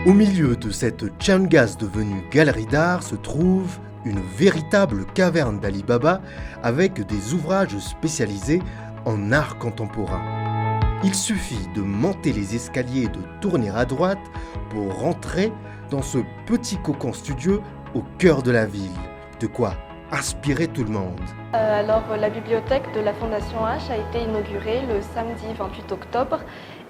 Au milieu de cette Changas devenue galerie d'art se trouve une véritable caverne d'Ali Baba avec des ouvrages spécialisés en art contemporain. Il suffit de monter les escaliers et de tourner à droite pour rentrer dans ce petit cocon studieux au cœur de la ville. De quoi inspirer tout le monde. La bibliothèque de la Fondation H a été inaugurée le samedi 28 octobre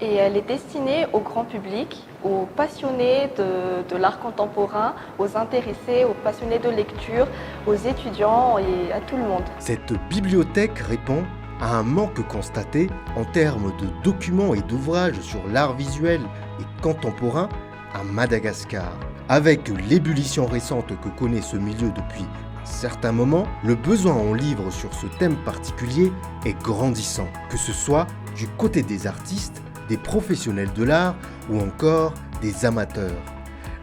et elle est destinée au grand public, aux passionnés de l'art contemporain, aux intéressés, aux passionnés de lecture, aux étudiants et à tout le monde. Cette bibliothèque répond à un manque constaté en termes de documents et d'ouvrages sur l'art visuel et contemporain à Madagascar. Avec l'ébullition récente que connaît ce milieu depuis un certain moment, le besoin en livres sur ce thème particulier est grandissant, que ce soit du côté des artistes, des professionnels de l'art ou encore des amateurs.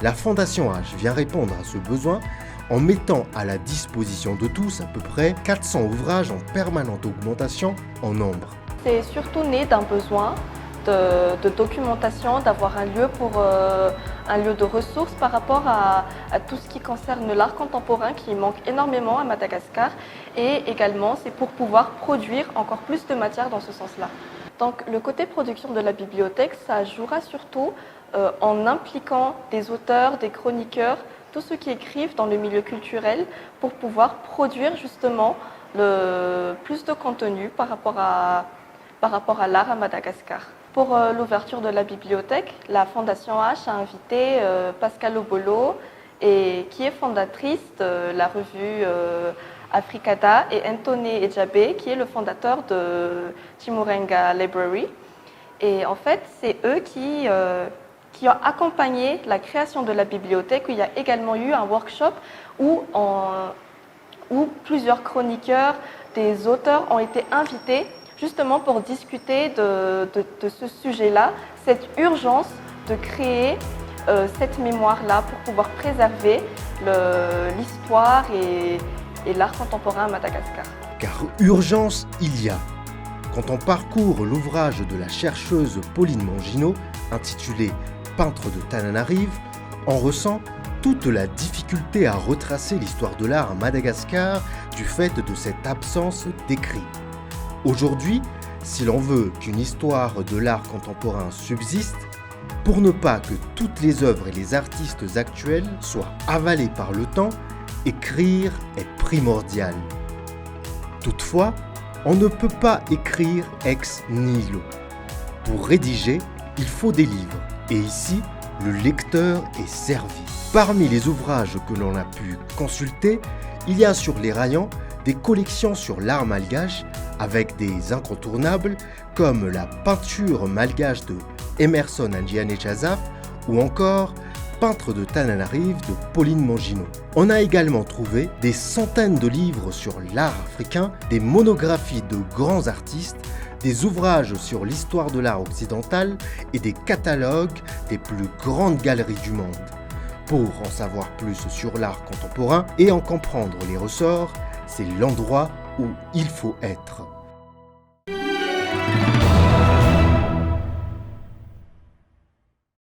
La Fondation H vient répondre à ce besoin en mettant à la disposition de tous à peu près 400 ouvrages en permanente augmentation en nombre. C'est surtout né d'un besoin de documentation, d'avoir un lieu de ressources par rapport à tout ce qui concerne l'art contemporain qui manque énormément à Madagascar, et également c'est pour pouvoir produire encore plus de matière dans ce sens-là. Donc le côté production de la bibliothèque, ça jouera surtout en impliquant des auteurs, des chroniqueurs, tous ceux qui écrivent dans le milieu culturel pour pouvoir produire justement plus de contenu par rapport à l'art à Madagascar. Pour l'ouverture de la bibliothèque, la Fondation H a invité Pascal Obolo, qui est fondatrice de la revue Africada, et Anthony Ejabe, qui est le fondateur de Chimurenga Library. Et en fait, c'est eux qui ont accompagné la création de la bibliothèque. Il y a également eu un workshop où plusieurs chroniqueurs, des auteurs ont été invités justement pour discuter de ce sujet-là, cette urgence de créer cette mémoire-là pour pouvoir préserver l'histoire et l'art contemporain à Madagascar. Car urgence il y a. Quand on parcourt l'ouvrage de la chercheuse Pauline Mangino, intitulé « Peintre de Tananarive », on ressent toute la difficulté à retracer l'histoire de l'art à Madagascar du fait de cette absence d'écrit. Aujourd'hui, si l'on veut qu'une histoire de l'art contemporain subsiste, pour ne pas que toutes les œuvres et les artistes actuels soient avalés par le temps, écrire est primordial. Toutefois, on ne peut pas écrire ex nihilo. Pour rédiger, il faut des livres, et ici, le lecteur est servi. Parmi les ouvrages que l'on a pu consulter, il y a sur les rayons des collections sur l'art malgache avec des incontournables comme la peinture malgache de Emerson Andiane-Chazaf ou encore Peintre de Tananarive de Pauline Mangino. On a également trouvé des centaines de livres sur l'art africain, des monographies de grands artistes, des ouvrages sur l'histoire de l'art occidental et des catalogues des plus grandes galeries du monde. Pour en savoir plus sur l'art contemporain et en comprendre les ressorts, c'est l'endroit où il faut être.